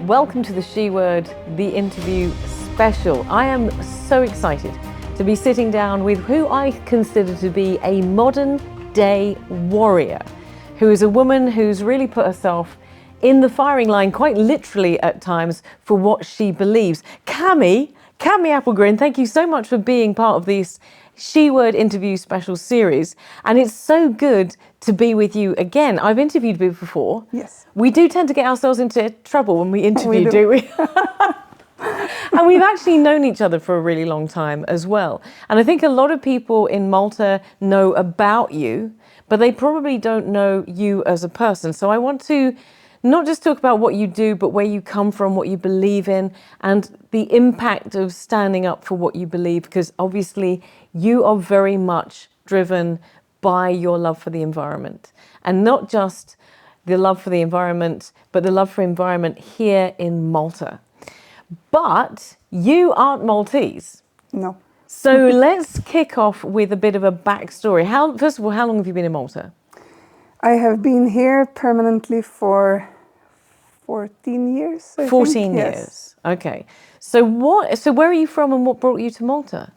Welcome to the She Word, the interview special. I am so excited to be sitting down with who I consider to be a modern day warrior, who is a woman who's really put herself in the firing line, quite literally at times, for what she believes. Cami Appelgren, thank you so much for being part of this She Word interview special series. And it's so good to be with you again. I've interviewed you before. Yes. We do tend to get ourselves into trouble when we interview, We do. do we? And we've actually known each other for a really long time as well. And I think a lot of people in Malta know about you, but they probably don't know you as a person. So I want to not just talk about what you do, but where you come from, what you believe in, and the impact of standing up for what you believe, because obviously you are very much driven by your love for the environment. And not just the love for the environment, but the love for environment here in Malta. But you aren't Maltese. No. So let's kick off with a bit of a backstory. First of all, how long have you been in Malta? I have been here permanently for 14 years. I 14 think. years. Yes. Okay. So where are you from and what brought you to Malta?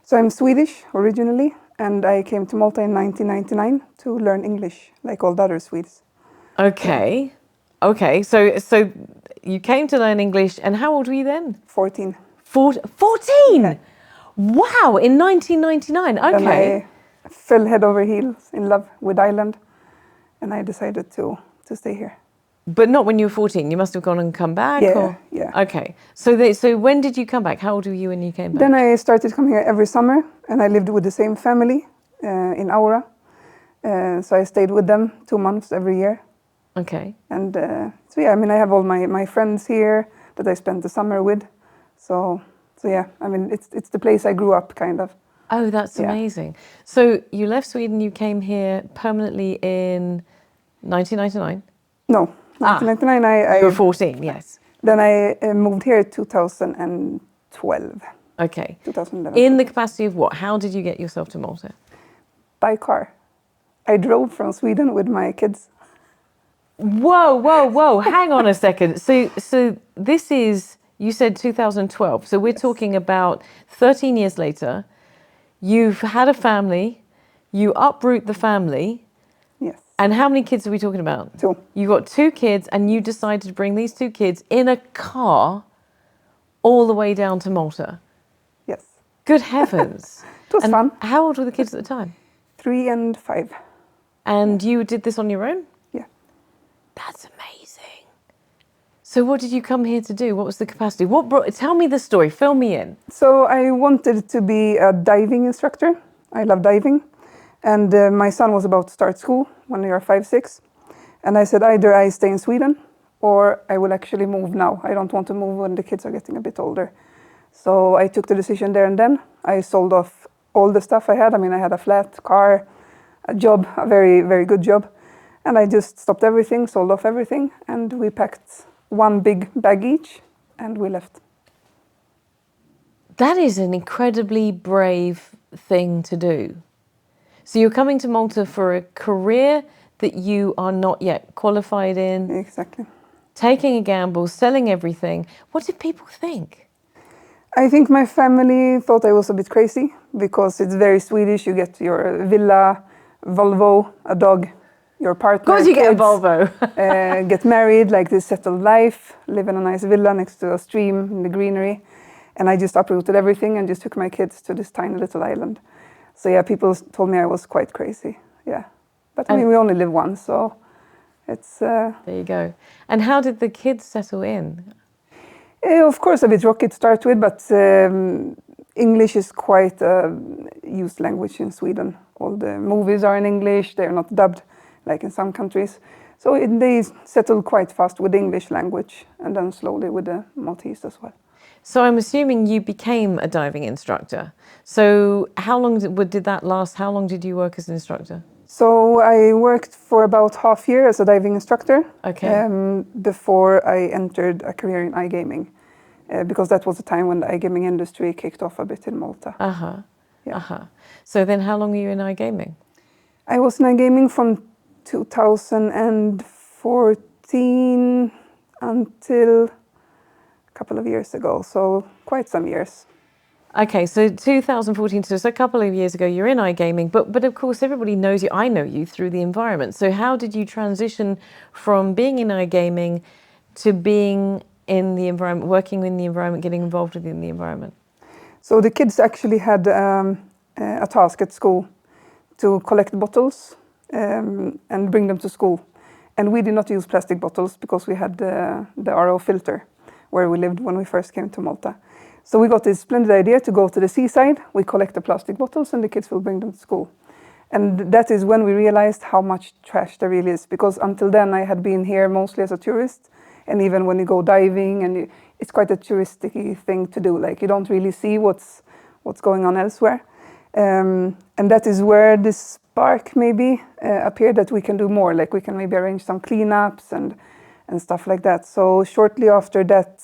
So I'm Swedish originally, and I came to Malta in 1999 to learn English, like all the other Swedes. Okay. Okay. So you came to learn English, and how old were you then? 14. 14? Yeah. Wow, in 1999. And Okay. I fell head over heels in love with Ireland, and I decided to stay here. But not when you were 14. You must have gone and come back? Yeah, Or? yeah. Okay. So when did you come back? How old were you when you came back? Then I started coming here every summer, and I lived with the same family in Aura. So I stayed with them 2 months every year. Okay. And so yeah, I mean, I have all my friends here that I spent the summer with. So yeah, I mean, it's the place I grew up, kind of. Oh, that's Yeah. amazing. So you left Sweden, you came here permanently in 1999? No, 1999. You were 14, yes. Then I moved here in 2012. Okay. 2011. In the capacity of what? How did you get yourself to Malta? By car. I drove from Sweden with my kids. Whoa. Hang on a second. So this is, you said 2012. So we're talking about 13 years later. You've had a family. You uproot the family. Yes. And how many kids are we talking about? 2. You got 2 kids, and you decided to bring these 2 kids in a car all the way down to Malta. Yes. Good heavens. It was And fun. how old were the kids at the time? 3 and 5. And you did this on your own? Yeah. That's amazing. So what did you come here to do? What was the capacity? Tell me the story, fill me in. So I wanted to be a diving instructor. I love diving. And my son was about to start school when they are 5, 6. And I said, either I stay in Sweden or I will actually move now. I don't want to move when the kids are getting a bit older. So I took the decision there and then. I sold off all the stuff I had. I mean, I had a flat, car, a job, a very, very good job. And I just stopped everything, sold off everything. And we packed 1 big bag each and we left. That is an incredibly brave thing to do. So you're coming to Malta for a career that you are not yet qualified in, Exactly. taking a gamble, selling everything. What did people think? I think my family thought I was a bit crazy because it's very Swedish. You get your villa, Volvo, a dog, your partner. Of course you get a kids, Volvo. get married, like this settled life, live in a nice villa next to a stream in the greenery. And I just uprooted everything and just took my kids to this tiny little island. So yeah, people told me I was quite crazy. Yeah. But I mean, we only live once, so it's... There you go. And how did the kids settle in? Of course, a bit rocky to start with, but English is quite a used language in Sweden. All the movies are in English, they're not dubbed like in some countries. So they settled quite fast with the English language and then slowly with the Maltese as well. So I'm assuming you became a diving instructor. So how long did that last? How long did you work as an instructor? So I worked for about half year as a diving instructor. Okay. Before I entered a career in iGaming. Because that was the time when the iGaming industry kicked off a bit in Malta. Yeah. So then how long were you in iGaming? I was in iGaming from 2014 until couple of years ago, so quite some years. Okay, so 2014, so a couple of years ago, you're in iGaming, but of course everybody knows you. I know you through the environment. So how did you transition from being in iGaming to being in the environment, working in the environment, getting involved within the environment? So the kids actually had a task at school to collect bottles and bring them to school. And we did not use plastic bottles because we had the RO filter where we lived when we first came to Malta. So we got this splendid idea to go to the seaside. We collect the plastic bottles and the kids will bring them to school. And that is when we realized how much trash there really is, because until then I had been here mostly as a tourist. And even when you go diving, and it's quite a touristic thing to do. Like, you don't really see what's going on elsewhere. And that is where this spark maybe appeared, that we can do more. Like, we can maybe arrange some cleanups and stuff like that. So shortly after that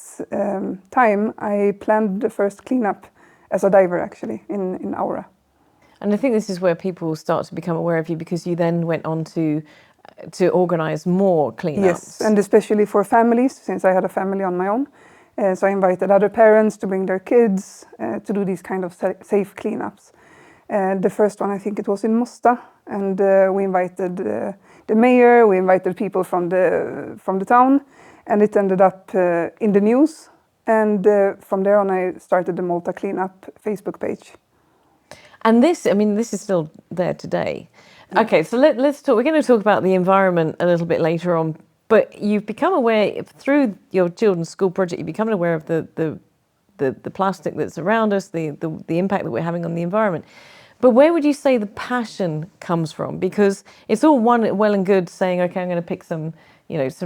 time, I planned the first cleanup as a diver, actually, in Aura. And I think this is where people start to become aware of you, because you then went on to organise more cleanups. Yes, and especially for families, since I had a family on my own. So I invited other parents to bring their kids to do these kind of safe cleanups. The first one, I think it was in Mosta, and we invited the mayor, we invited people from the town, and it ended up in the news. And from there on, I started the Malta Cleanup Facebook page. And this, I mean, this is still there today. Yeah. Okay, so let's talk. We're going to talk about the environment a little bit later on. But you've become aware through your children's school project. You've become aware of the plastic that's around us, the impact that we're having on the environment. But where would you say the passion comes from? Because it's all well and good saying, okay, I'm going to pick some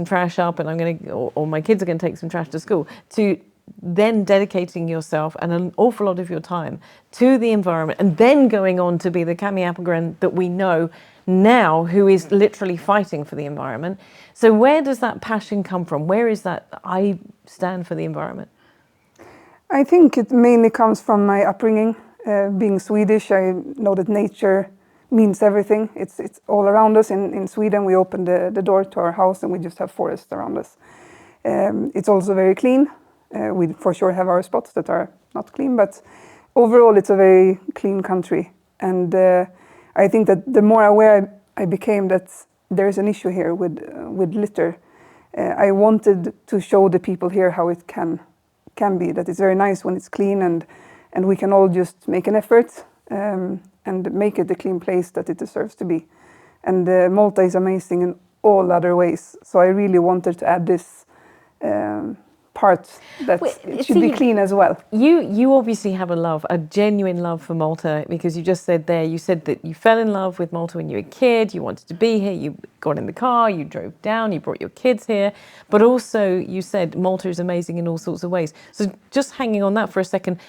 trash up, and I'm going to, or my kids are going to take some trash to school, to then dedicating yourself and an awful lot of your time to the environment, and then going on to be the Cami Appelgren that we know now, who is literally fighting for the environment. So where does that passion come from? Where is that I stand for the environment? I think it mainly comes from my upbringing. Being Swedish, I know that nature means everything. It's all around us. In Sweden, we open the door to our house and we just have forest around us. It's also very clean. We for sure have our spots that are not clean, but overall it's a very clean country. And I think that the more aware I became that there is an issue here with litter, I wanted to show the people here how it can be, that it's very nice when it's clean, and we can all just make an effort and make it the clean place that it deserves to be. And Malta is amazing in all other ways, so I really wanted to add this part that it should be clean as well. You obviously have a genuine love for Malta, because you just said there, you said that you fell in love with Malta when you were a kid, you wanted to be here, you got in the car, you drove down, you brought your kids here, but also you said Malta is amazing in all sorts of ways. So just hanging on that for a second,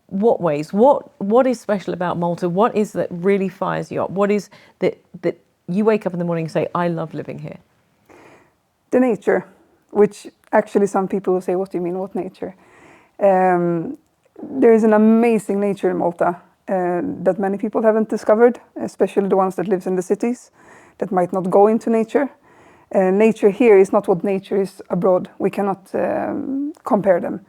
what ways? What is special about Malta? What is that really fires you up? What is that you wake up in the morning and say, I love living here? The nature, which actually some people will say, what do you mean, what nature? There is an amazing nature in Malta that many people haven't discovered, especially the ones that live in the cities that might not go into nature. Nature here is not what nature is abroad. We cannot compare them.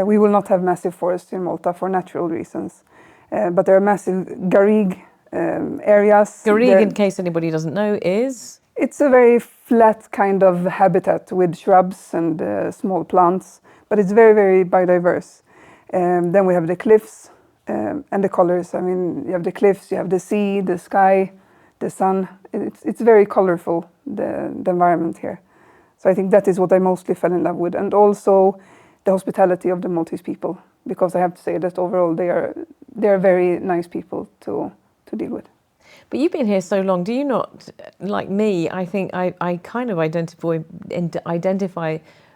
We will not have massive forests in Malta for natural reasons, but there are massive garrigue areas. Garrigue, in case anybody doesn't know, is? It's a very flat kind of habitat with shrubs and small plants, but it's very, very biodiverse. Then we have the cliffs and the colors. I mean, you have the cliffs, you have the sea, the sky, the sun. It's very colorful, the environment here. So I think that is what I mostly fell in love with. And also the hospitality of the Maltese people, because I have to say that overall they are very nice people to deal with. But you've been here so long, do you not, like me, I think I kind of identify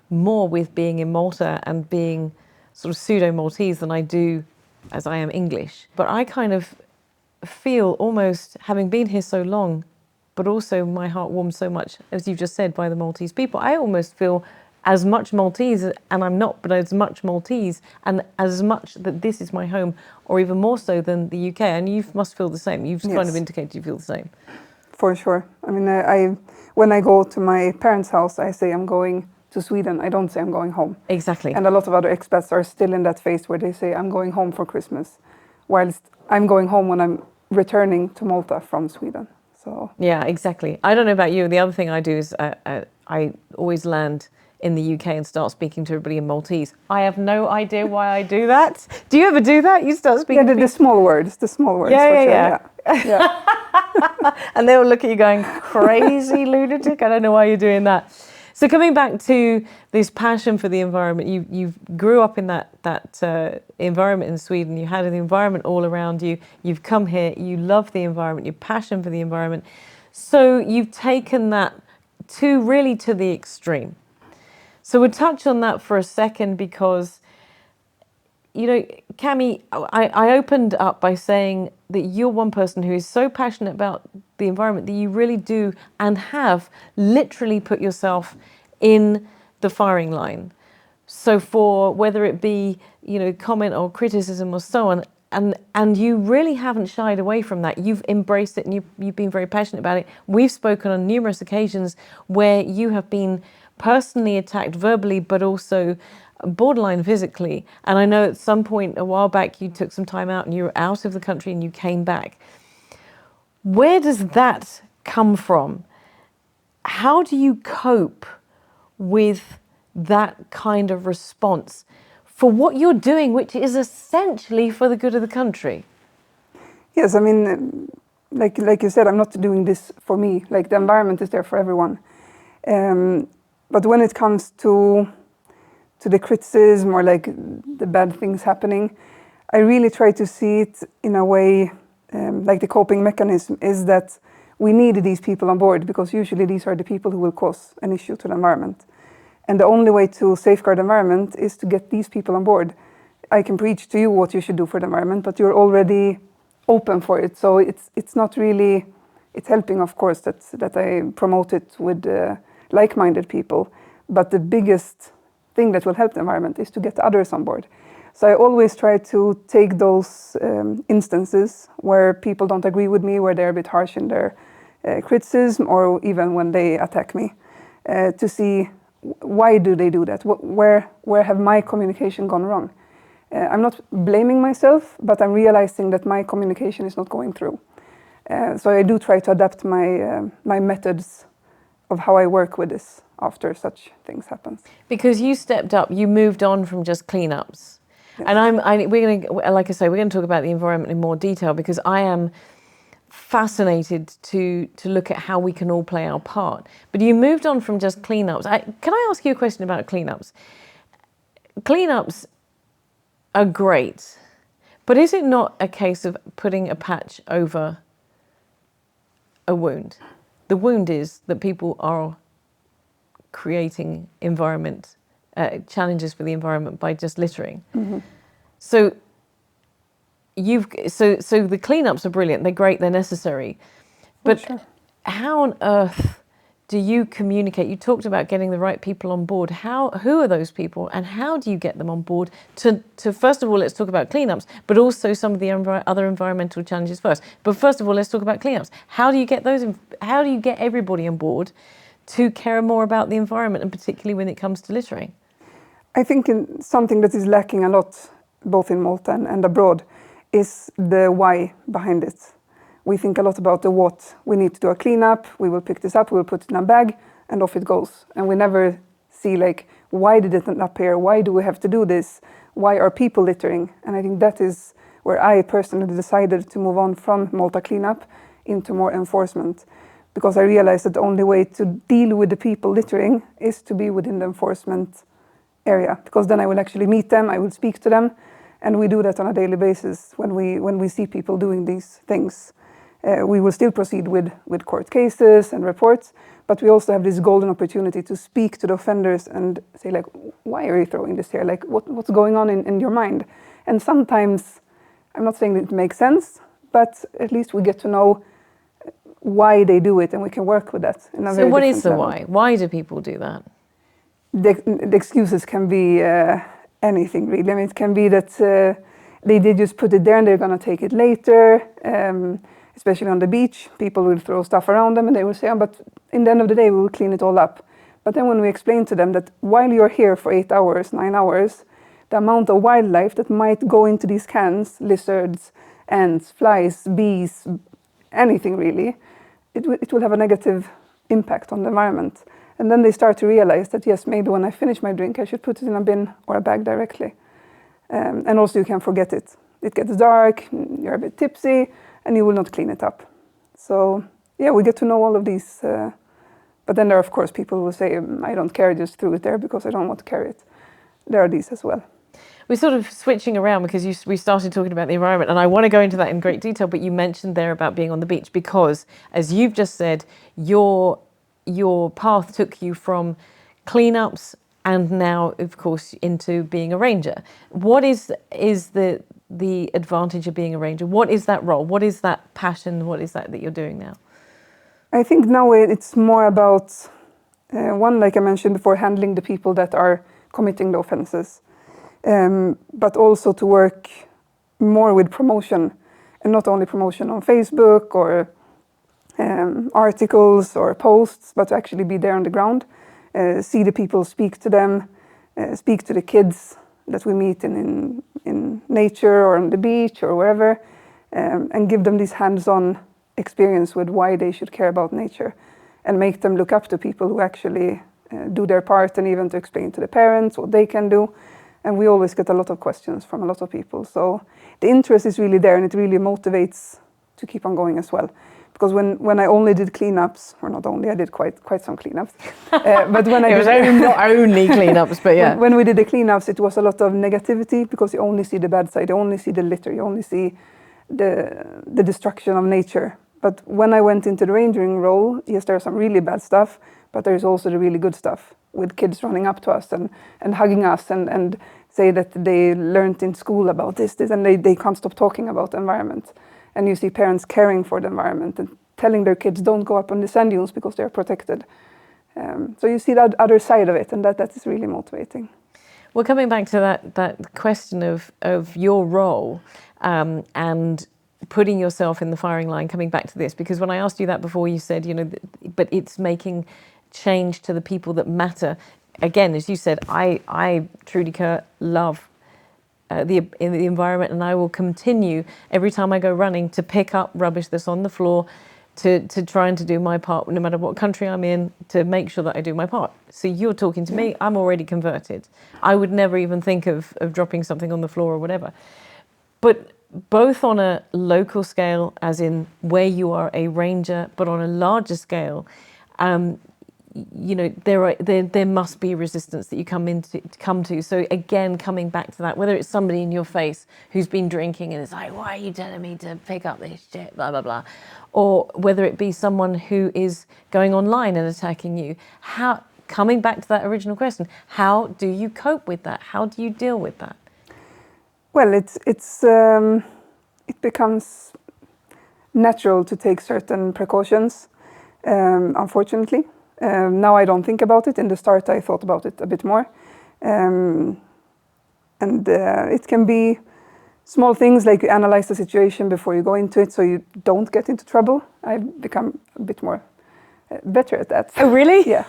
more with being in Malta and being sort of pseudo-Maltese than I do as I am English. But I kind of feel almost, having been here so long, but also my heart warms so much, as you've just said, by the Maltese people, I almost feel as much Maltese, and I'm not, but as much Maltese, and as much that this is my home, or even more so than the UK. And you must feel the same. You've kind of indicated you feel the same. For sure. I mean, when I go to my parents' house, I say I'm going to Sweden, I don't say I'm going home. Exactly. And a lot of other expats are still in that phase where they say I'm going home for Christmas, whilst I'm going home when I'm returning to Malta from Sweden. So yeah, exactly. I don't know about you. The other thing I do is I always land in the UK and start speaking to everybody in Maltese. I have no idea why I do that. Do you ever do that? You start speaking? Yeah, the small words. Yeah, for yeah. sure. Yeah. And they will look at you going, crazy lunatic. I don't know why you're doing that. So coming back to this passion for the environment, you grew up in that environment in Sweden. You had the environment all around you. You've come here. You love the environment. Your passion for the environment. So you've taken that to the extreme. So we'll touch on that for a second because, you know, Cami, I opened up by saying that you're one person who is so passionate about the environment that you really do and have literally put yourself in the firing line. So for whether it be, you know, comment or criticism or so on, and you really haven't shied away from that. You've embraced it and you've been very passionate about it. We've spoken on numerous occasions where you have been personally attacked verbally, but also borderline physically. And I know at some point a while back you took some time out and you were out of the country and you came back. Where does that come from? How do you cope with that kind of response for what you're doing, which is essentially for the good of the country? Yes, I mean, like you said, I'm not doing this for me. Like the environment is there for everyone. But when it comes to the criticism or like the bad things happening, I really try to see it in a way, like the coping mechanism is that we need these people on board because usually these are the people who will cause an issue to the environment. And the only way to safeguard the environment is to get these people on board. I can preach to you what you should do for the environment, but you're already open for it. So it's not really, it's helping, of course, that I promote it with like-minded people. But the biggest thing that will help the environment is to get others on board. So I always try to take those instances where people don't agree with me, where they're a bit harsh in their criticism, or even when they attack me, to see why do they do that? Where have my communication gone wrong? I'm not blaming myself, but I'm realizing that my communication is not going through. So I do try to adapt my methods of how I work with this after such things happen. Because you stepped up, you moved on from just cleanups. Yes. And we're going to, like I say, we're going to talk about the environment in more detail because I am fascinated to look at how we can all play our part. But you moved on from just cleanups. Can I ask you a question about cleanups? Cleanups are great, but is it not a case of putting a patch over a wound? The wound is that people are creating environment challenges for the environment by just littering. Mm-hmm. So the cleanups are brilliant. They're great. They're necessary. But sure. How on earth do you communicate? You talked about getting the right people on board. Who are those people, and how do you get them on board to first of all, let's talk about cleanups, but also some of the other environmental challenges first. But first of all, let's talk about cleanups. How do you get those? How do you get everybody on board to care more about the environment, and particularly when it comes to littering? I think something that is lacking a lot, both in Malta and abroad, is the why behind it. We think a lot about the what. We need to do a cleanup, we will pick this up, we will put it in a bag, and off it goes. And we never see like, why did it not appear? Why do we have to do this? Why are people littering? And I think that is where I personally decided to move on from Malta cleanup into more enforcement. Because I realized that the only way to deal with the people littering is to be within the enforcement area. Because then I will actually meet them, I will speak to them, and we do that on a daily basis when we see people doing these things. We will still proceed with court cases and reports, but we also have this golden opportunity to speak to the offenders and say, like, why are you throwing this here? Like, what's going on in your mind? And sometimes, I'm not saying that it makes sense, but at least we get to know why they do it, and we can work with that. So what is the why? Why do people do that? The excuses can be anything, really. I mean, it can be that they did just put it there and they're going to take it later. Especially on the beach, people will throw stuff around them and they will say, oh, but in the end of the day, we will clean it all up. But then when we explain to them that while you're here for 8 hours, 9 hours, the amount of wildlife that might go into these cans, lizards, ants, flies, bees, anything really, it will have a negative impact on the environment. And then they start to realize that, yes, maybe when I finish my drink, I should put it in a bin or a bag directly. And also you can forget it. It gets dark, you're a bit tipsy, and you will not clean it up. So yeah, we get to know all of these. But then there are, of course, people who say, I don't care, just threw it there because I don't want to carry it. There are these as well. We're sort of switching around because we started talking about the environment, and I want to go into that in great detail, but you mentioned there about being on the beach because, as you've just said, your path took you from cleanups and now, of course, into being a ranger. What is the advantage of being a ranger? What is that role? What is that passion? What is that you're doing now? I think now it's more about, one, like I mentioned before, handling the people that are committing the offenses. But also to work more with promotion, and not only promotion on Facebook or articles or posts, but to actually be there on the ground, see the people, speak to them, speak to the kids that we meet in nature or on the beach or wherever, and give them this hands-on experience with why they should care about nature, and make them look up to people who actually do their part, and even to explain to the parents what they can do. And we always get a lot of questions from a lot of people. So the interest is really there, and it really motivates to keep on going as well. Because when I only did cleanups, or not only, I did quite some cleanups. But when It was not only cleanups, but yeah. When we did the cleanups, it was a lot of negativity because you only see the bad side, you only see the litter, you only see the destruction of nature. But when I went into the rangering role, yes, there's some really bad stuff, but there's also the really good stuff, with kids running up to us and hugging us and say that they learned in school about this, and they can't stop talking about the environment. And you see parents caring for the environment and telling their kids don't go up on the sand dunes because they're protected. So you see that other side of it, and that is really motivating. Well, coming back to that question of your role and putting yourself in the firing line, coming back to this, because when I asked you that before, you said, but it's making change to the people that matter. Again, as you said, I Trudy Kerr, love the environment, and I will continue every time I go running to pick up rubbish that's on the floor, to try and to do my part, no matter what country I'm in, to make sure that I do my part. So you're talking to me, I'm already converted. I would never even think of dropping something on the floor or whatever. But both on a local scale, as in where you are a ranger, but on a larger scale, there must be resistance that you come to. So again, coming back to that, whether it's somebody in your face who's been drinking and is like, why are you telling me to pick up this shit, blah, blah, blah. Or whether it be someone who is going online and attacking you. Coming back to that original question, how do you cope with that? How do you deal with that? Well, it becomes natural to take certain precautions, unfortunately. Now I don't think about it. In the start, I thought about it a bit more. And it can be small things like you analyze the situation before you go into it so you don't get into trouble. I've become a bit more better at that. Oh, really? Yeah.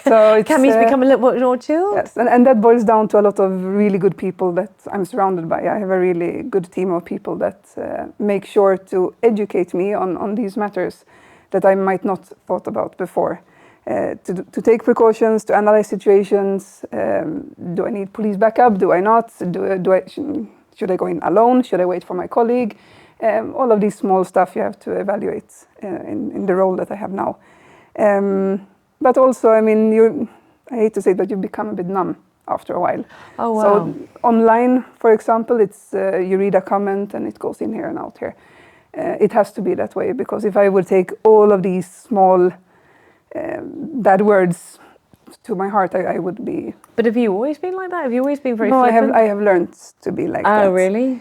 So Cami's become a little bit more chill? Yes, and that boils down to a lot of really good people that I'm surrounded by. I have a really good team of people that make sure to educate me on these matters that I might not thought about before. To take precautions, to analyze situations. Do I need police backup? Do I not? Should I go in alone? Should I wait for my colleague? All of these small stuff you have to evaluate in the role that I have now. But also, I mean, I hate to say it, but you become a bit numb after a while. Oh, wow. So online, for example, it's you read a comment and it goes in here and out here. It has to be that way, because if I would take all of these small bad words to my heart, I would be... But have you always been like that? Have you always been very No, flippant? I have learned to be like that. Oh, really?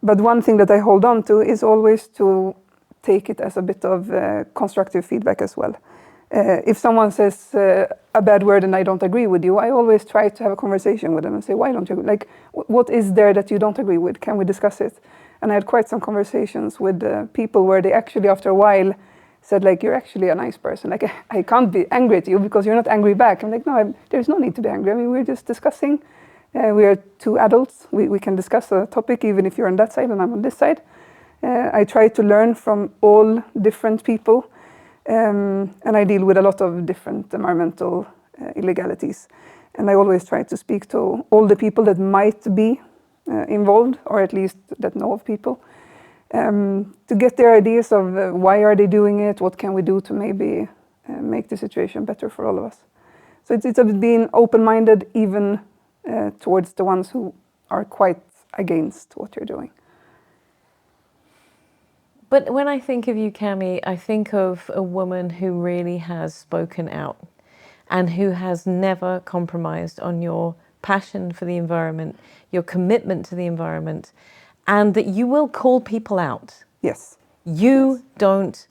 But one thing that I hold on to is always to take it as a bit of constructive feedback as well. If someone says a bad word and I don't agree with you, I always try to have a conversation with them and say, why don't you agree? Like, what is there that you don't agree with? Can we discuss it? And I had quite some conversations with people where they actually, after a while, said like, you're actually a nice person. Like, I can't be angry at you because you're not angry back. I'm like, no, there's no need to be angry. I mean, we're just discussing. We are two adults. We can discuss a topic even if you're on that side and I'm on this side. I try to learn from all different people. And I deal with a lot of different environmental illegalities. And I always try to speak to all the people that might be involved, or at least that know of people, to get their ideas of why are they doing it, what can we do to maybe make the situation better for all of us. So it's about being open-minded even towards the ones who are quite against what you're doing. But when I think of you, Cami, I think of a woman who really has spoken out and who has never compromised on your passion for the environment, your commitment to the environment, and that you will call people out. Yes. You don't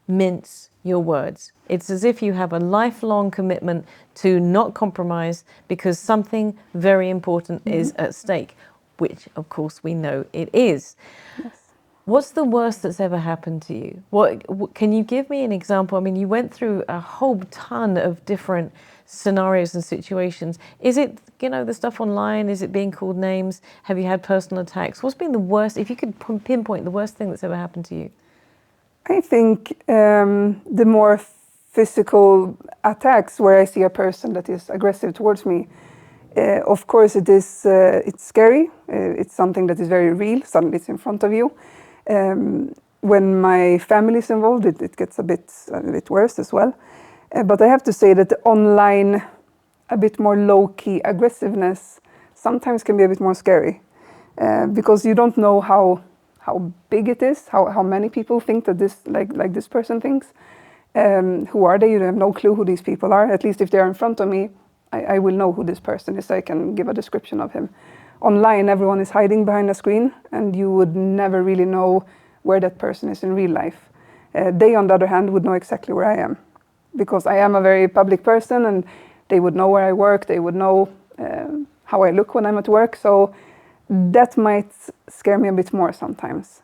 mince your words. It's as if you have a lifelong commitment to not compromise because something very important is at stake, which of course we know it is. Yes. What's the worst that's ever happened to you? What can you give me an example? I mean, you went through a whole ton of different scenarios and situations. Is it, the stuff online? Is it being called names? Have you had personal attacks? What's been the worst, if you could pinpoint the worst thing that's ever happened to you? I think the more physical attacks where I see a person that is aggressive towards me, of course it's scary. It's something that is very real. Suddenly it's in front of you. When my family is involved, it gets a bit worse as well. But I have to say that the online, a bit more low-key aggressiveness sometimes can be a bit more scary because you don't know how big it is, how many people think that this, like this person thinks. Who are they? You have no clue who these people are. At least if they're in front of me, I will know who this person is. I can give a description of him. Online, everyone is hiding behind a screen, and you would never really know where that person is in real life. They, on the other hand, would know exactly where I am, because I am a very public person, and they would know where I work. They would know how I look when I'm at work. So that might scare me a bit more sometimes.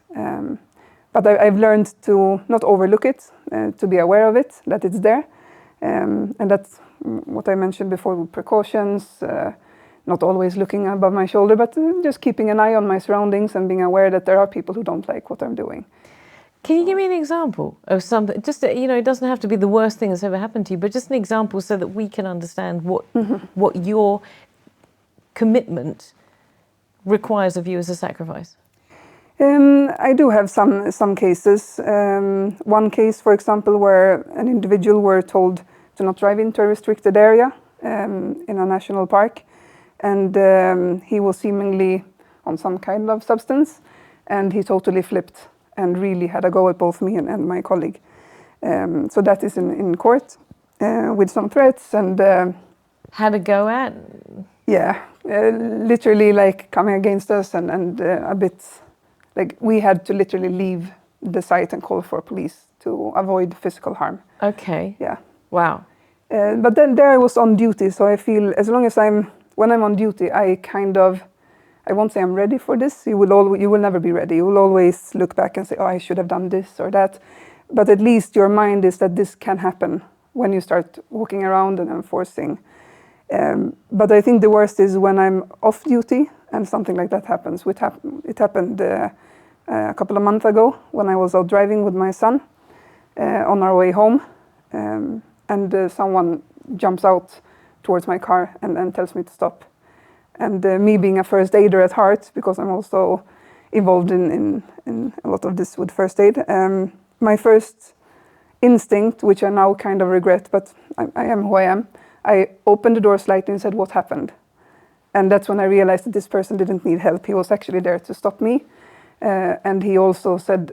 But I've learned to not overlook it, to be aware of it, that it's there. And that's what I mentioned before with precautions, not always looking above my shoulder, but just keeping an eye on my surroundings and being aware that there are people who don't like what I'm doing. Can you give me an example of something? Just, it doesn't have to be the worst thing that's ever happened to you, but just an example so that we can understand what your commitment requires of you as a sacrifice. I do have some cases. One case, for example, where an individual were told to not drive into a restricted area in a national park, and he was seemingly on some kind of substance, and he totally flipped and really had a go at both me and my colleague. So that is in court with some threats and... Had a go at? Yeah, literally like coming against us and a bit... Like we had to literally leave the site and call for police to avoid physical harm. Okay. Yeah. Wow. But then there I was on duty, so I feel as long as when I'm on duty, I won't say I'm ready for this. You will never be ready. You will always look back and say, oh, I should have done this or that. But at least your mind is that this can happen when you start walking around and enforcing. But I think the worst is when I'm off duty and something like that happens. It happened a couple of months ago when I was out driving with my son on our way home. And someone jumps out towards my car and tells me to stop. And me being a first aider at heart, because I'm also involved in a lot of this with first aid, my first instinct, which I now kind of regret, but I am who I am, I opened the door slightly and said, what happened? And that's when I realized that this person didn't need help. He was actually there to stop me. And he also said,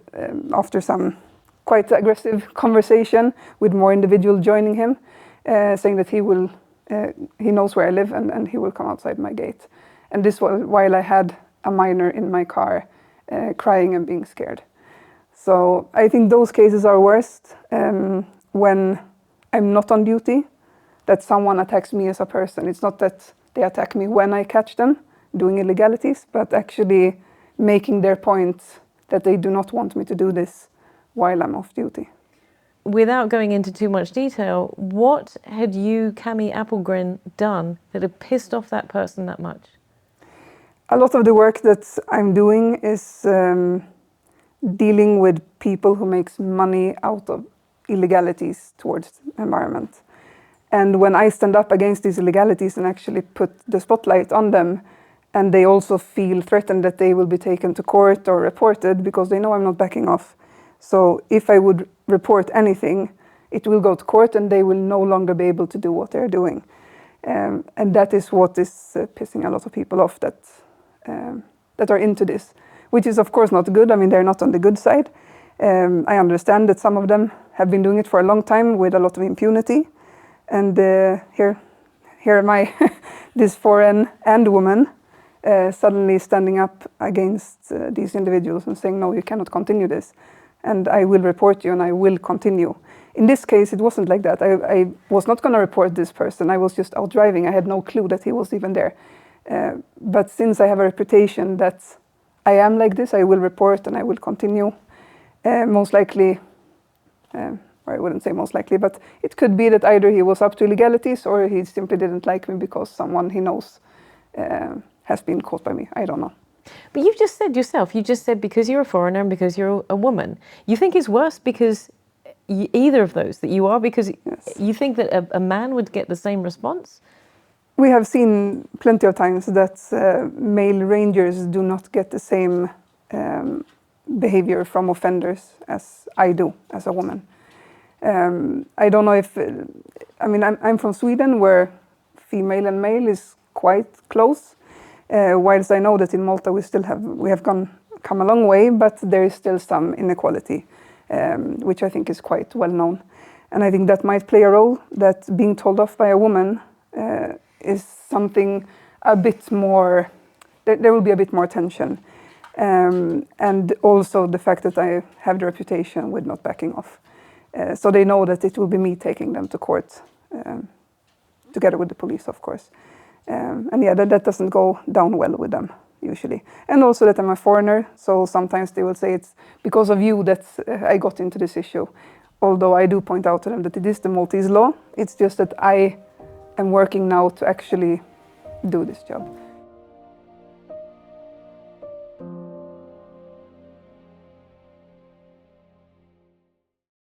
after some quite aggressive conversation with more individuals joining him, saying that he knows where I live and he will come outside my gate. And this was while I had a minor in my car crying and being scared. So I think those cases are worst when I'm not on duty, that someone attacks me as a person. It's not that they attack me when I catch them doing illegalities, but actually making their point that they do not want me to do this while I'm off duty. without going into too much detail, what had you, Cami Appelgren, done that had pissed off that person that much? A lot of the work that I'm doing is dealing with people who makes money out of illegalities towards the environment. And when I stand up against these illegalities and actually put the spotlight on them, and they also feel threatened that they will be taken to court or reported because they know I'm not backing off. So if I would report anything, it will go to court and they will no longer be able to do what they're doing. And that is what is pissing a lot of people off that are into this, which is of course not good. I mean, they're not on the good side. I understand that some of them have been doing it for a long time with a lot of impunity. And here am I, this foreign and woman, suddenly standing up against these individuals and saying, no, you cannot continue this. And I will report you and I will continue. In this case, it wasn't like that. I was not going to report this person. I was just out driving. I had no clue that he was even there. But since I have a reputation that I am like this, I will report and I will continue. Most likely, or I wouldn't say most likely, but it could be that either he was up to illegalities or he simply didn't like me because someone he knows has been caught by me. I don't know. But you've just said yourself, you just said because you're a foreigner and because you're a woman. You think it's worse because either of those, that you are, because Yes. you think that a man would get the same response? We have seen plenty of times that male rangers do not get the same behavior from offenders as I do as a woman. I don't know if, I mean, I'm from Sweden where female and male is quite close. Whilst I know that in Malta we have come a long way, but there is still some inequality, which I think is quite well known. And I think that might play a role, that being told off by a woman is something a bit more, there will be a bit more tension. And also the fact that I have the reputation with not backing off. So they know that it will be me taking them to court, together with the police, of course. And yeah, that doesn't go down well with them, usually. And also that I'm a foreigner, so sometimes they will say it's because of you that I got into this issue. Although I do point out to them that it is the Maltese law, it's just that I am working now to actually do this job.